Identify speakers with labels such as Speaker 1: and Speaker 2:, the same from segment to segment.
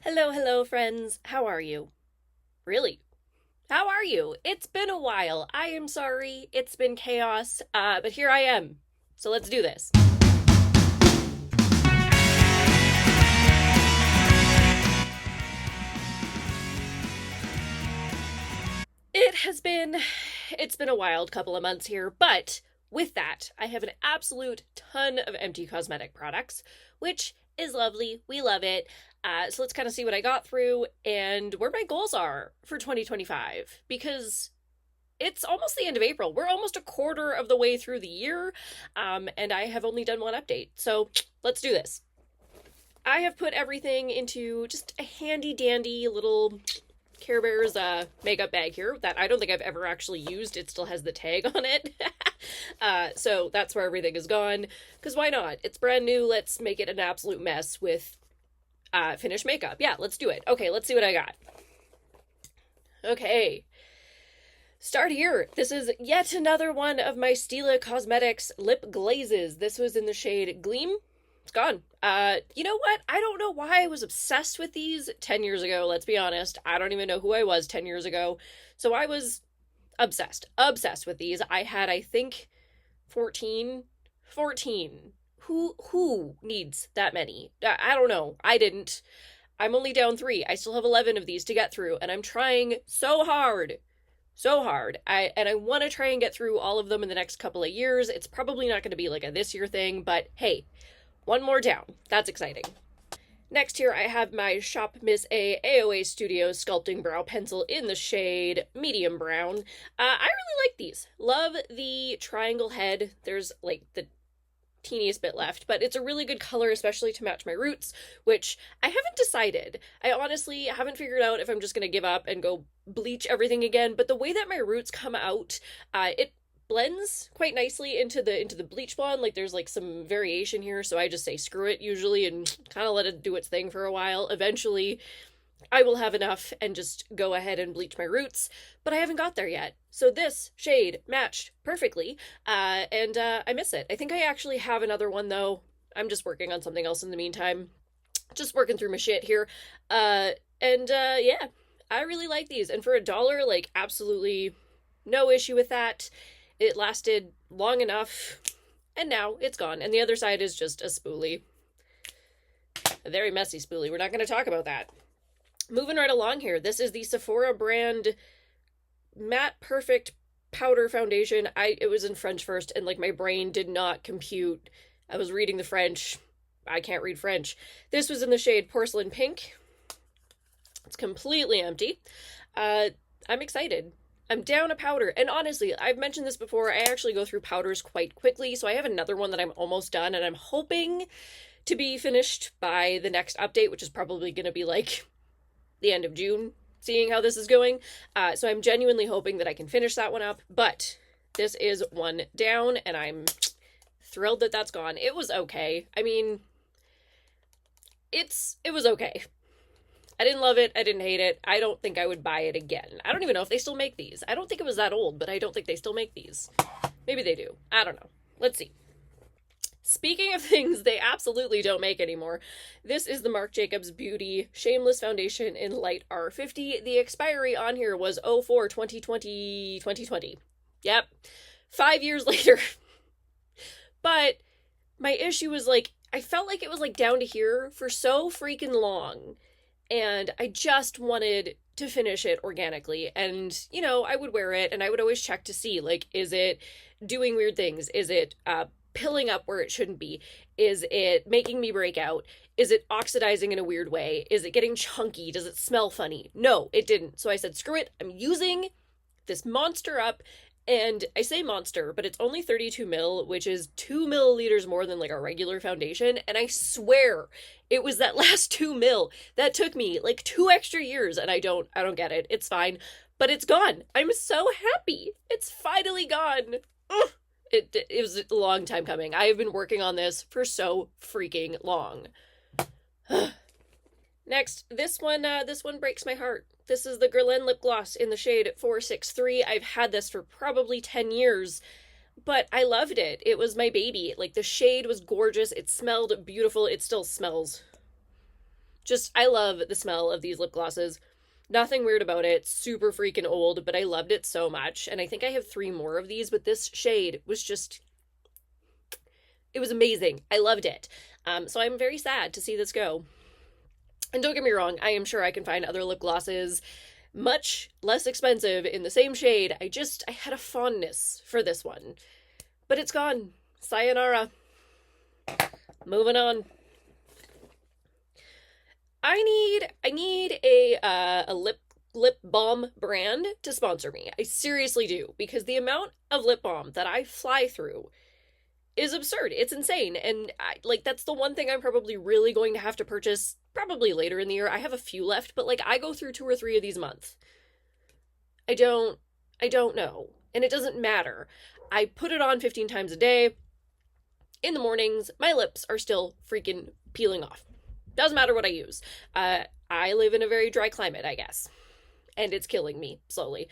Speaker 1: Hello, hello, friends. How are you? Really? How are you? It's been a while. I am sorry. It's been chaos, but here I am. So let's do this. It has been it's been a wild couple of months here, but with that, I have an absolute ton of empty cosmetic products, which is lovely. We love it. So let's kind of see what I got through and where my goals are for 2025 because it's almost the end of April. We're almost a quarter of the way through the year, and I have only done one update. So let's do this. I have put everything into just a handy dandy little Care Bears makeup bag here that I don't think I've ever actually used. It still has the tag on it. So that's where everything is gone. Because why not? It's brand new. Let's make it an absolute mess with finished makeup. Yeah, let's do it. Okay, let's see what I got. Okay. Start here. This is yet another one of my Stila Cosmetics lip glazes. This was in the shade Gleam. It's gone. You know what? I don't know why I was obsessed with these 10 years ago, let's be honest. I don't even know who I was 10 years ago. So I was obsessed with these. I had, I think, 14. 14. Who needs that many? I don't know. I didn't. I'm only down 3. I still have 11 of these to get through, and I'm trying so hard. I want to try and get through all of them in the next couple of years. It's probably not going to be like a this year thing, but hey, one more down. That's exciting. Next here I have my Shop Miss A AOA Studio Sculpting Brow Pencil in the shade Medium Brown. I really like these. Love the triangle head. There's like the teeniest bit left, but it's a really good color, especially to match my roots, which I haven't decided. I honestly haven't figured out if I'm just going to give up and go bleach everything again, but the way that my roots come out, it blends quite nicely into the bleach blonde. Like there's like some variation here, so I just say screw it usually and kind of let it do its thing for a while. Eventually I will have enough and just go ahead and bleach my roots, but I haven't got there yet. So this shade matched perfectly, and I miss it. I think I actually have another one though. I'm just working on something else in the meantime. Just working through my shit here. Yeah, I really like these. And for $1, like absolutely no issue with that. It lasted long enough, and now it's gone. And the other side is just a spoolie. A very messy spoolie. We're not going to talk about that. Moving right along here, this is the Sephora brand Matte Perfect Powder Foundation. It was in French first, and like my brain did not compute. I was reading the French. I can't read French. This was in the shade Porcelain Pink. It's completely empty. I'm excited. I'm down a powder. And honestly, I've mentioned this before, I actually go through powders quite quickly, so I have another one that I'm almost done, and I'm hoping to be finished by the next update, which is probably going to be like the end of June, seeing how this is going. So I'm genuinely hoping that I can finish that one up, but this is one down, and I'm thrilled that that's gone. It was okay. I mean, it was okay. I didn't love it. I didn't hate it. I don't think I would buy it again. I don't even know if they still make these. I don't think it was that old, but I don't think they still make these. Maybe they do. I don't know. Let's see. Speaking of things they absolutely don't make anymore, this is the Marc Jacobs Beauty Shameless Foundation in Light R50. The expiry on here was 04/2020. Yep. 5 years later. But my issue was like, I felt like it was like down to here for so freaking long. And I just wanted to finish it organically. And, you know, I would wear it and I would always check to see, like, is it doing weird things? Is it pilling up where it shouldn't be? Is it making me break out? Is it oxidizing in a weird way? Is it getting chunky? Does it smell funny? No, it didn't. So I said, screw it. I'm using this monster up. And I say monster, but it's only 32 mil, which is 2 milliliters more than like a regular foundation. And I swear it was that last 2 mil that took me like 2 extra years. And I don't get it. It's fine, but it's gone. I'm so happy. It's finally gone. Ugh. It was a long time coming. I have been working on this for so freaking long. Next, this one breaks my heart. This is the Guerlain lip gloss in the shade 463. I've had this for probably 10 years, but I loved it. It was my baby. Like, the shade was gorgeous. It smelled beautiful. It still smells Just, I love the smell of these lip glosses. Nothing weird about it. Super freaking old, but I loved it so much. And I think I have 3 more of these, but this shade was just, it was amazing. I loved it. So I'm very sad to see this go. And don't get me wrong, I am sure I can find other lip glosses much less expensive in the same shade. I had a fondness for this one. But it's gone. Sayonara. Moving on. I need a lip balm brand to sponsor me. I seriously do, because the amount of lip balm that I fly through is absurd. It's insane. And that's the one thing I'm probably really going to have to purchase probably later in the year. I have a few left, but I go through 2 or 3 of these a month. I don't know. And it doesn't matter. I put it on 15 times a day. In the mornings, my lips are still freaking peeling off. Doesn't matter what I use. I live in a very dry climate, I guess. And it's killing me slowly.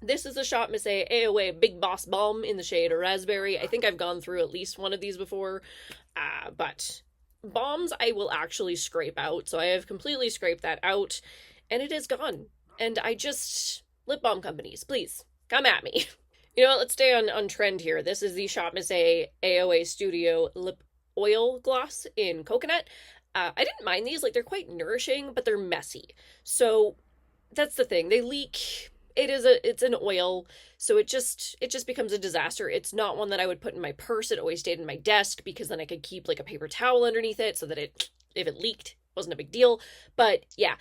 Speaker 1: This is the Shop Miss AOA Big Boss Balm in the shade Raspberry. I think I've gone through at least one of these before. But balms I will actually scrape out. So I have completely scraped that out. And it is gone. And lip balm companies, please, come at me. You know what? Let's stay on trend here. This is the Shop Miss AOA Studio Lip Oil Gloss in Coconut. I didn't mind these. They're quite nourishing, but they're messy. So that's the thing. They leak. It's an oil, so it just becomes a disaster. It's not one that I would put in my purse. It always stayed in my desk because then I could keep a paper towel underneath it so that if it leaked, wasn't a big deal. But yeah,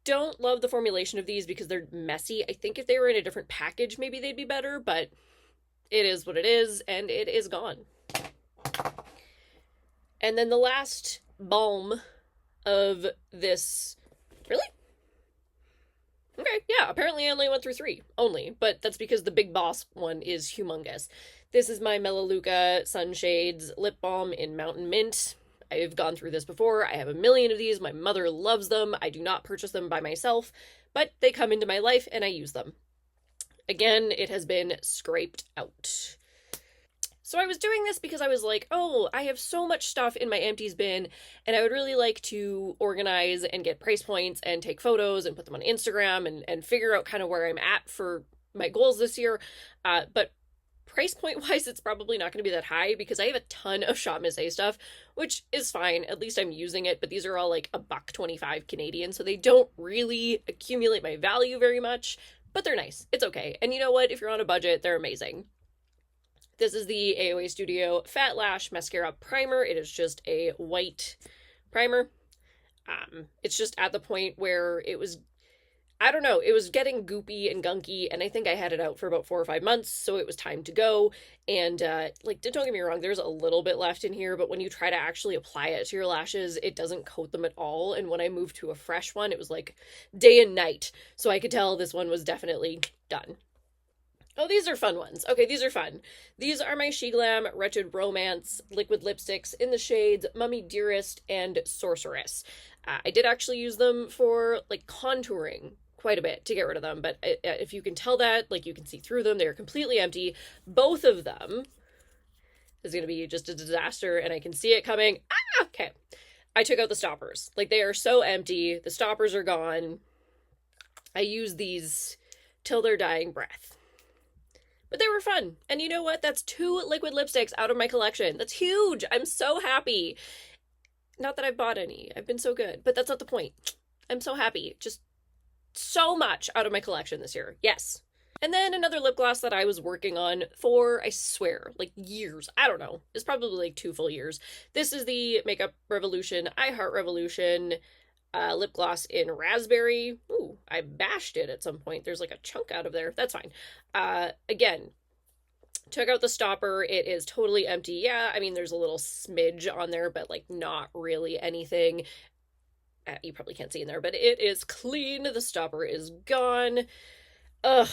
Speaker 1: don't love the formulation of these because they're messy. I think if they were in a different package, maybe they'd be better, but it is what it is, and it is gone. And then the last balm of this... Really? Okay, yeah, apparently I only went through 3 only, but that's because the Big Boss one is humongous. This is my Melaleuca Sunshades Lip Balm in Mountain Mint. I've gone through this before. I have a million of these. My mother loves them. I do not purchase them by myself, but they come into my life and I use them. Again, it has been scraped out. So I was doing this because I was like, oh, I have so much stuff in my empties bin, and I would really like to organize and get price points and take photos and put them on Instagram and figure out kind of where I'm at for my goals this year. But price point wise, it's probably not going to be that high because I have a ton of Shop Miss A stuff, which is fine. At least I'm using it, but these are all $1.25 Canadian, so they don't really accumulate my value very much, but they're nice. It's okay. And you know what? If you're on a budget, they're amazing. This is the AOA Studio Fat Lash Mascara Primer. It is just a white primer. It's just at the point where it was, I don't know, it was getting goopy and gunky, and I think I had it out for about 4 or 5 months, so it was time to go. And, don't get me wrong, there's a little bit left in here, but when you try to actually apply it to your lashes, it doesn't coat them at all. And when I moved to a fresh one, it was day and night. So I could tell this one was definitely done. Oh, these are fun ones. Okay, these are fun. These are my SheGlam Wretched Romance liquid lipsticks in the shades Mummy Dearest and Sorceress. I did actually use them for, contouring quite a bit to get rid of them, but if you can tell that, you can see through them, they're completely empty. Both of them is going to be just a disaster, and I can see it coming. Ah! Okay. I took out the stoppers. They are so empty. The stoppers are gone. I use these till their dying breath. But they were fun. And you know what? That's 2 liquid lipsticks out of my collection. That's huge. I'm so happy. Not that I've bought any. I've been so good. But that's not the point. I'm so happy. Just so much out of my collection this year. Yes. And then another lip gloss that I was working on for, I swear, years. I don't know. It's probably 2 full years. This is the Makeup Revolution I Heart Revolution lip gloss in Raspberry. Ooh, I bashed it at some point. There's a chunk out of there. That's fine. Again, took out the stopper. It is totally empty. Yeah, I mean, there's a little smidge on there, but not really anything. You probably can't see in there, but it is clean. The stopper is gone. Ugh.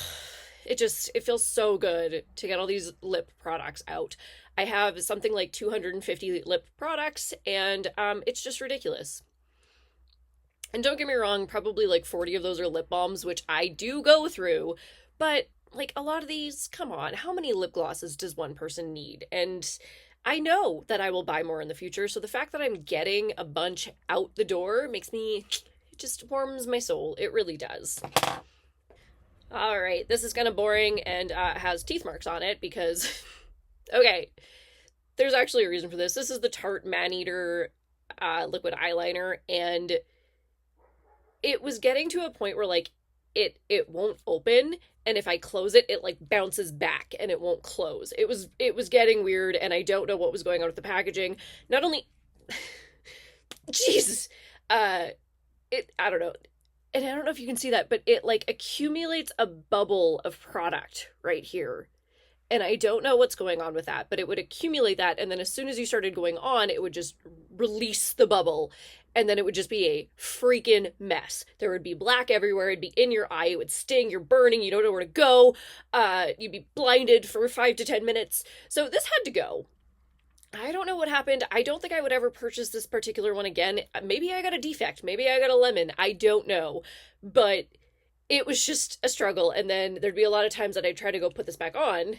Speaker 1: It feels so good to get all these lip products out. I have something like 250 lip products, and it's just ridiculous. And don't get me wrong, probably 40 of those are lip balms, which I do go through, but a lot of these, come on, how many lip glosses does one person need? And I know that I will buy more in the future, so the fact that I'm getting a bunch out the door makes me, it just warms my soul. It really does. All right, this is kind of boring and has teeth marks on it because, okay, there's actually a reason for this. This is the Tarte Maneater liquid eyeliner, and it was getting to a point where like it won't open, and if I close it, it like bounces back and it won't close. It was getting weird, and I don't know what was going on with the packaging. Not only Jesus. I don't know. And I don't know if you can see that, but it like accumulates a bubble of product right here. And I don't know what's going on with that, but it would accumulate that, and then as soon as you started going on, it would just release the bubble, and then it would just be a freaking mess. There would be black everywhere, it'd be in your eye, it would sting, you're burning, you don't know where to go, you'd be blinded for 5 to 10 minutes. So this had to go. I don't know what happened. I don't think I would ever purchase this particular one again. Maybe I got a defect, maybe I got a lemon, I don't know. But it was just a struggle, and then there'd be a lot of times that I'd try to go put this back on,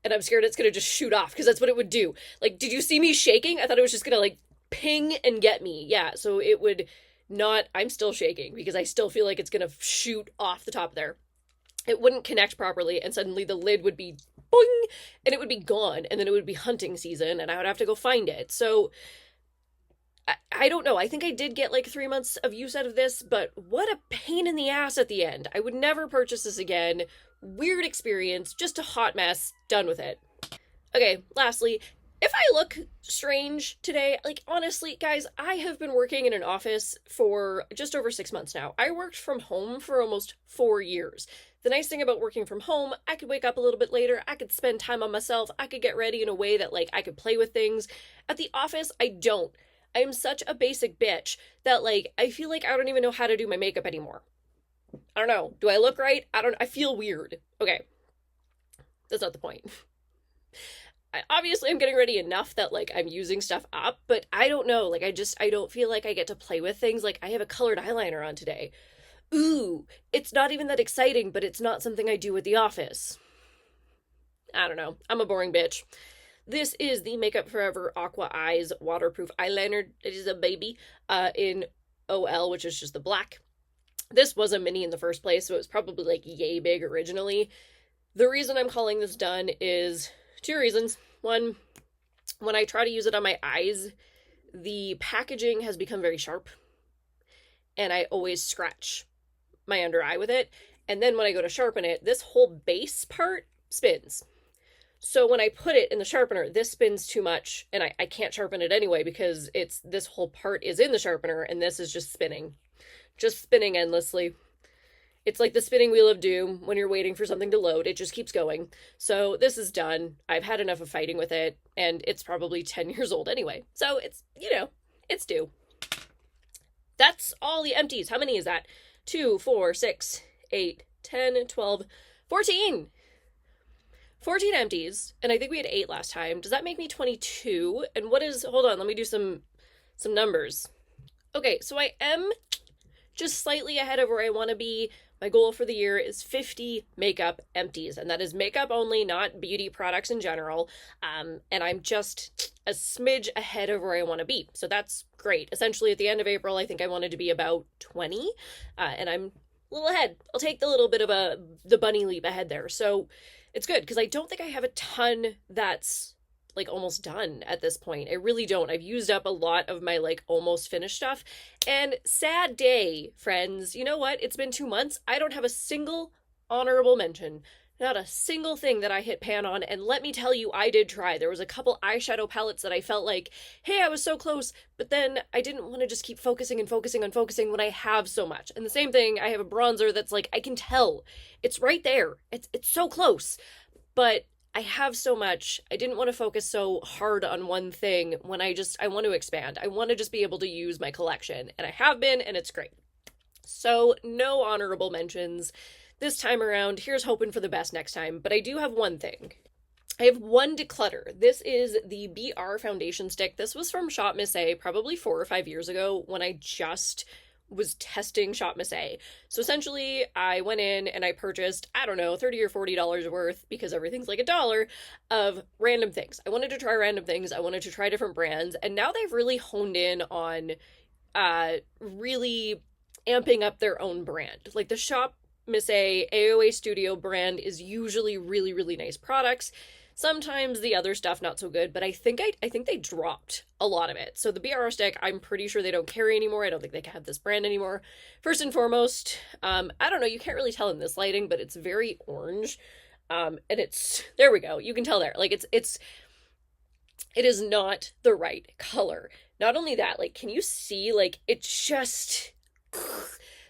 Speaker 1: and I'm scared it's gonna just shoot off, because that's what it would do. Like, did you see me shaking? I thought it was just gonna like ping and get me. Yeah, so it would not. I'm still shaking because I still feel like it's gonna shoot off the top there. It wouldn't connect properly, and suddenly the lid would be boing, and it would be gone, and then it would be hunting season, and I would have to go find it. So I don't know. I think I did get like 3 months of use out of this, but what a pain in the ass at the end. I would never purchase this again. Weird experience, just a hot mess, done with it. Okay, lastly, if I look strange today, like honestly, guys, I have been working in an office for just over 6 months now. I worked from home for almost 4 years. The nice thing about working from home, I could wake up a little bit later, I could spend time on myself, I could get ready in a way that like I could play with things. At the office, I don't. I am such a basic bitch that like I feel like I don't even know how to do my makeup anymore. I don't know. Do I look right? I feel weird. Okay. That's not the point. Obviously I'm getting ready enough that like I'm using stuff up, but I don't know. Like I don't feel like I get to play with things. Like I have a colored eyeliner on today. Ooh, it's not even that exciting, but it's not something I do at the office. I don't know. I'm a boring bitch. This is the Makeup Forever Aqua Eyes Waterproof Eyeliner. It is a baby in OL, which is just the black. This was a mini in the first place, so it was probably like yay big originally. The reason I'm calling this done is 2 reasons. One, when I try to use it on my eyes, the packaging has become very sharp, and I always scratch my under eye with it. And then when I go to sharpen it, this whole base part spins. So when I put it in the sharpener, this spins too much, and I can't sharpen it anyway because this whole part is in the sharpener, and this is just spinning. Just spinning endlessly. It's like the spinning wheel of doom when you're waiting for something to load. It just keeps going. So this is done. I've had enough of fighting with it, and it's probably 10 years old anyway. So it's, it's due. That's all the empties. How many is that? 2, 4, 6, 8, 10, 12, 14. 14 empties, and I think we had 8 last time. Does that make me 22? And hold on, let me do some numbers. Okay, so I am just slightly ahead of where I want to be. My goal for the year is 50 makeup empties, and that is makeup only, not beauty products in general. And I'm just a smidge ahead of where I want to be. So that's great. Essentially, at the end of April, I think I wanted to be about 20, and I'm a little ahead. I'll take the little bit of the bunny leap ahead there. So it's good, because I don't think I have a ton that's like almost done at this point. I really don't. I've used up a lot of my like almost finished stuff, and sad day, friends. You know what? It's been 2 months. I don't have a single honorable mention. Not a single thing that I hit pan on, and let me tell you, I did try. There was a couple eyeshadow palettes that I felt like, hey, I was so close, but then I didn't want to just keep focusing and focusing on focusing when I have so much. And the same thing, I have a bronzer that's like, I can tell. It's right there. It's so close. But I have so much. I didn't want to focus so hard on one thing when I want to expand. I want to just be able to use my collection, and I have been, and it's great. So no honorable mentions this time around. Here's hoping for the best next time, but I do have one thing. I have one declutter. This is the BR foundation stick. This was from Shop Miss A probably 4 or 5 years ago when I just was testing Shop Miss A. So essentially, I went in and I purchased, I don't know, $30 or $40 worth, because everything's like $1, of random things. I wanted to try random things. I wanted to try different brands. And now they've really honed in on really amping up their own brand. Like the Shop Miss A AOA Studio brand is usually really, really nice products. Sometimes the other stuff not so good, but I think they dropped a lot of it. So the BRO stick, I'm pretty sure they don't carry anymore. I don't think they have this brand anymore. First and foremost, I don't know, you can't really tell in this lighting, but it's very orange. And it's, there we go. You can tell there. Like it is not the right color. Not only that, like, can you see, like, it's just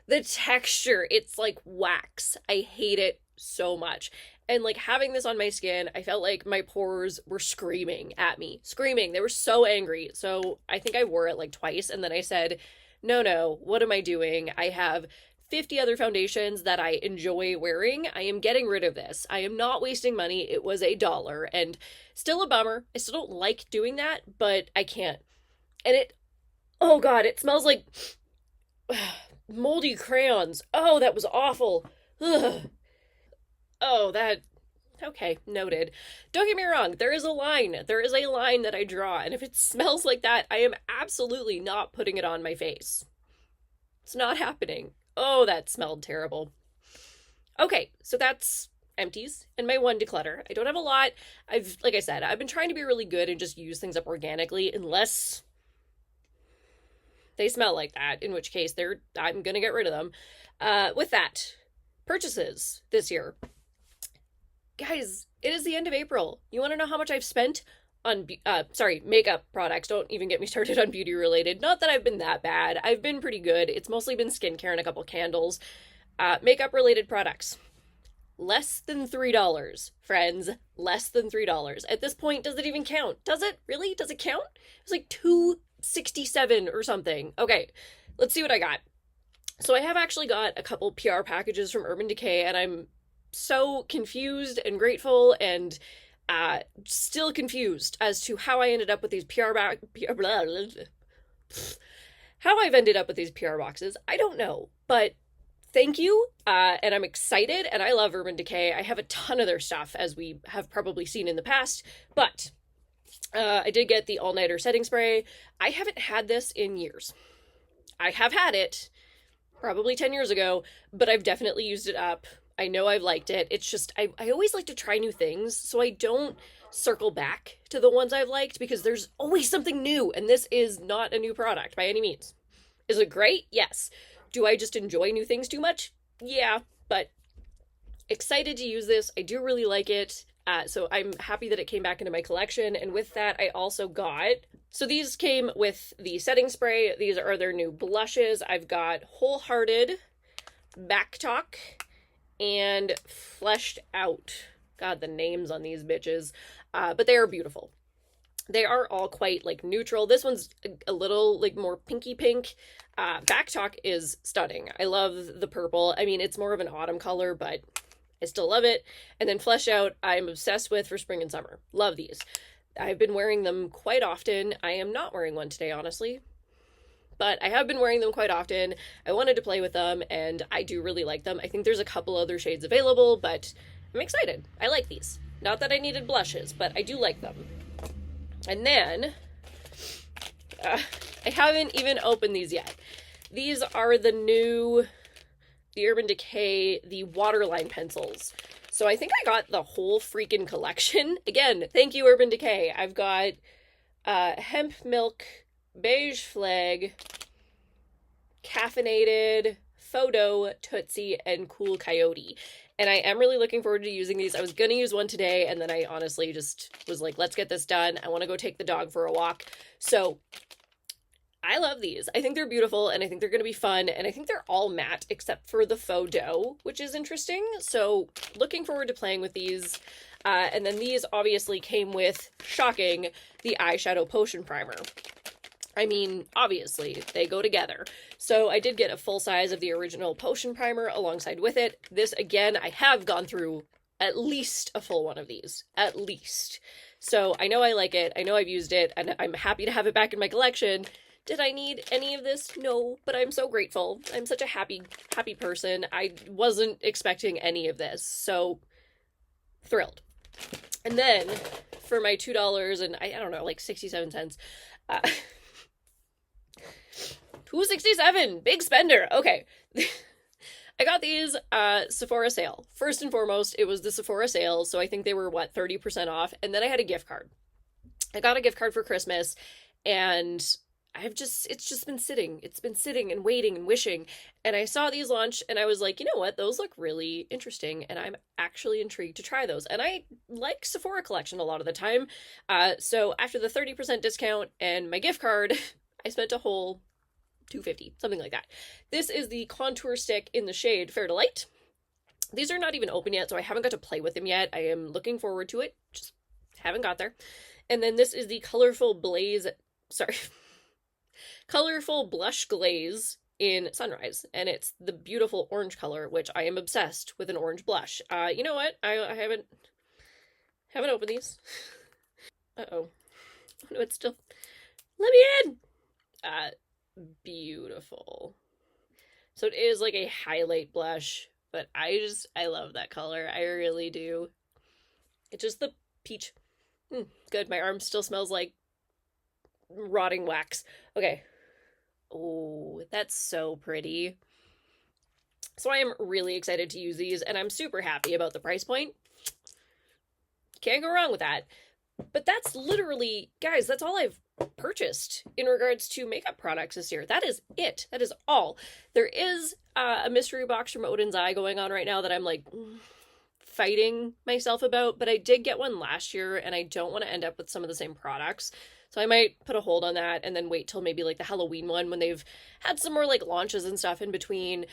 Speaker 1: the texture, it's like wax. I hate it so much. And like having this on my skin, I felt like my pores were screaming at me. Screaming. They were so angry. So I think I wore it like twice, and then I said, no, what am I doing? I have 50 other foundations that I enjoy wearing. I am getting rid of this. I am not wasting money. It was $1, and still a bummer. I still don't like doing that, but I can't. And oh God, it smells like moldy crayons. Oh, that was awful. Ugh. Oh, okay, noted. Don't get me wrong, there is a line. There is a line that I draw, and if it smells like that, I am absolutely not putting it on my face. It's not happening. Oh, that smelled terrible. Okay, so that's empties and my one declutter. I don't have a lot. Like I said, I've been trying to be really good and just use things up organically, unless they smell like that, in which case I'm gonna get rid of them. With that, purchases this year. Guys, it is the end of April. You want to know how much I've spent on, makeup products? Don't even get me started on beauty related. Not that I've been that bad. I've been pretty good. It's mostly been skincare and a couple candles. Makeup related products. Less than $3, friends. Less than $3. At this point, does it even count? Does it? Really? Does it count? It was like $2.67 or something. Okay, let's see what I got. So I have actually got a couple PR packages from Urban Decay, and I'm so confused and grateful and still confused as to how I ended up with these how I've ended up with these PR boxes. I don't know, but thank you, and I'm excited, and I love Urban Decay. I have a ton of their stuff, as we have probably seen in the past, but I did get the all-nighter setting spray. I haven't had this in years. I have had it probably 10 years ago, but I've definitely used it up. I know I've liked it. It's just, I always like to try new things, so I don't circle back to the ones I've liked, because there's always something new, and this is not a new product by any means. Is it great? Yes. Do I just enjoy new things too much? Yeah, but excited to use this. I do really like it. So I'm happy that it came back into my collection. And with that, I also got, so these came with the setting spray. These are their new blushes. I've got Wholehearted, Back Talk, and Fleshed Out. God, the names on these bitches. But they are beautiful. They are all quite like neutral. This one's a little like more pinky pink. Back Talk is stunning. I love the purple. I mean, it's more of an autumn color, but I still love it. And then Flesh Out, I'm obsessed with for spring and summer. Love these. I've been wearing them quite often. I am not wearing one today, honestly, but I have been wearing them quite often. I wanted to play with them, and I do really like them. I think there's a couple other shades available, but I'm excited. I like these. Not that I needed blushes, but I do like them. And then, I haven't even opened these yet. These are the Urban Decay, the Waterline pencils. So I think I got the whole freaking collection. Again, thank you, Urban Decay. I've got Hemp Milk, Beige Flag, Caffeinated, Photo, Tootsie, and Cool Coyote. And I am really looking forward to using these. I was going to use one today, and then I honestly just was like, let's get this done. I want to go take the dog for a walk. So I love these. I think they're beautiful, and I think they're going to be fun, and I think they're all matte except for the faux dough, which is interesting. So looking forward to playing with these. And then these obviously came with, shocking, the eyeshadow potion primer. I mean, obviously, they go together. So I did get a full size of the original potion primer alongside with it. This, again, I have gone through at least a full one of these. At least. So I know I like it. I know I've used it, and I'm happy to have it back in my collection. Did I need any of this? No, but I'm so grateful. I'm such a happy person. I wasn't expecting any of this, so thrilled. And then for my $2 and I don't know, like 67 cents, uh, 267, big spender. Okay. I got these Sephora sale. First and foremost, it was the Sephora sale, so I think they were 30% off, and then I had a gift card. I got a gift card for Christmas, and it's just been sitting. It's been sitting and waiting and wishing. And I saw these launch and I was like, you know what? Those look really interesting and I'm actually intrigued to try those. And I like Sephora collection a lot of the time. So after the 30% discount and my gift card, I spent a whole 250, something like that. This is the contour stick in the shade Fair to Light. These are not even open yet, so I haven't got to play with them yet. I am looking forward to it. Just haven't got there. And then this is the colorful blush glaze in Sunrise, and it's the beautiful orange color, which I am obsessed with an orange blush. You know what? I haven't opened these. Uh-oh. No, it's still. Let me in. Beautiful. So it is like a highlight blush, but I love that color. I really do. It's just the peach. Good. My arm still smells like rotting wax. Okay. Oh, that's so pretty. So I am really excited to use these, and I'm super happy about the price point. Can't go wrong with that. But that's literally, guys, that's all I've purchased in regards to makeup products this year. That is it. That is all. There is a mystery box from Odin's Eye going on right now that I'm like fighting myself about, but I did get one last year, and I don't want to end up with some of the same products. So I might put a hold on that and then wait till maybe like the Halloween one when they've had some more like launches and stuff in between,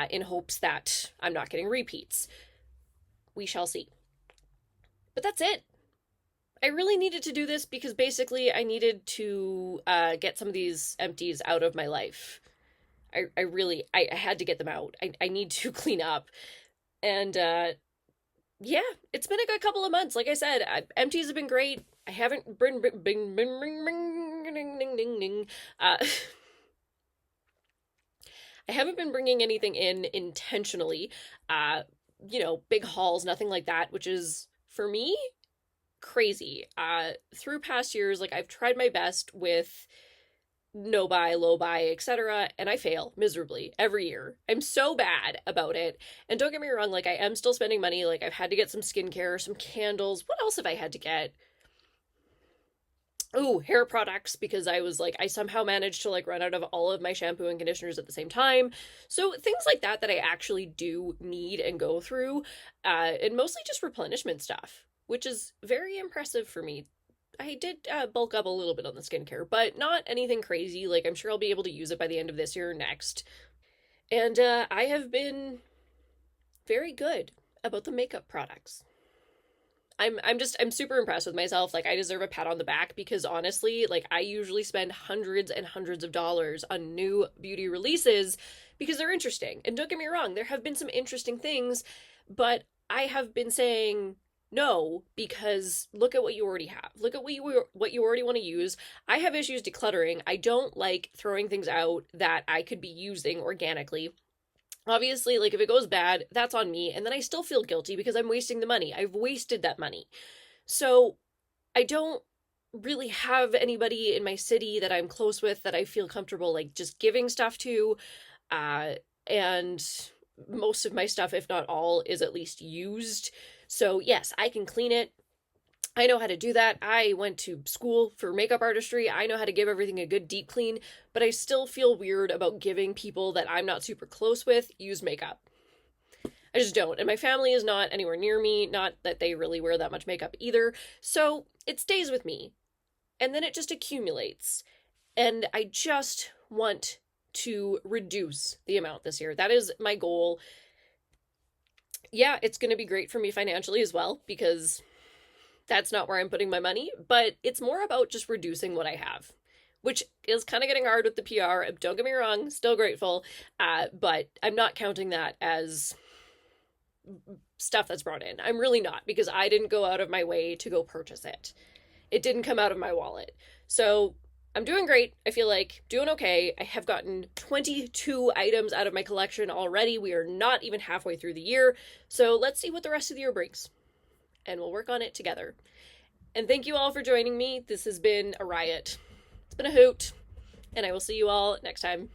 Speaker 1: in hopes that I'm not getting repeats. We shall see. But that's it. I really needed to do this because basically I needed to get some of these empties out of my life. I had to get them out. I need to clean up. And yeah, it's been a good couple of months. Like I said, empties have been great. I haven't been I haven't been bringing anything in intentionally. Big hauls, nothing like that, which is for me crazy. Through past years, like I've tried my best with no buy, low buy, etc., and I fail miserably every year. I'm so bad about it. And don't get me wrong, like I am still spending money. Like I've had to get some skincare, some candles. What else have I had to get? Oh, hair products, because I was like, I somehow managed to like run out of all of my shampoo and conditioners at the same time. So things like that I actually do need and go through, and mostly just replenishment stuff, which is very impressive for me. I did bulk up a little bit on the skincare, but not anything crazy. Like I'm sure I'll be able to use it by the end of this year or next. And I have been very good about the makeup products. I'm super impressed with myself. Like I deserve a pat on the back because honestly, like I usually spend hundreds and hundreds of dollars on new beauty releases because they're interesting. And don't get me wrong, there have been some interesting things, but I have been saying no because look at what you already have. Look at what you already want to use. I have issues decluttering. I don't like throwing things out that I could be using organically. Obviously, like if it goes bad, that's on me. And then I still feel guilty because I'm wasting the money. I've wasted that money. So I don't really have anybody in my city that I'm close with that I feel comfortable like just giving stuff to. And most of my stuff, if not all, is at least used. So yes, I can clean it. I know how to do that. I went to school for makeup artistry. I know how to give everything a good deep clean, but I still feel weird about giving people that I'm not super close with used makeup. I just don't. And my family is not anywhere near me, not that they really wear that much makeup either. So it stays with me. And then it just accumulates. And I just want to reduce the amount this year. That is my goal. Yeah, it's going to be great for me financially as well because that's not where I'm putting my money, but it's more about just reducing what I have, which is kind of getting hard with the PR. Don't get me wrong, still grateful, but I'm not counting that as stuff that's brought in. I'm really not, because I didn't go out of my way to go purchase it. It didn't come out of my wallet. So I'm doing great. I feel like doing okay. I have gotten 22 items out of my collection already. We are not even halfway through the year. So let's see what the rest of the year brings. And we'll work on it together. And thank you all for joining me. This has been a riot. It's been a hoot. And I will see you all next time.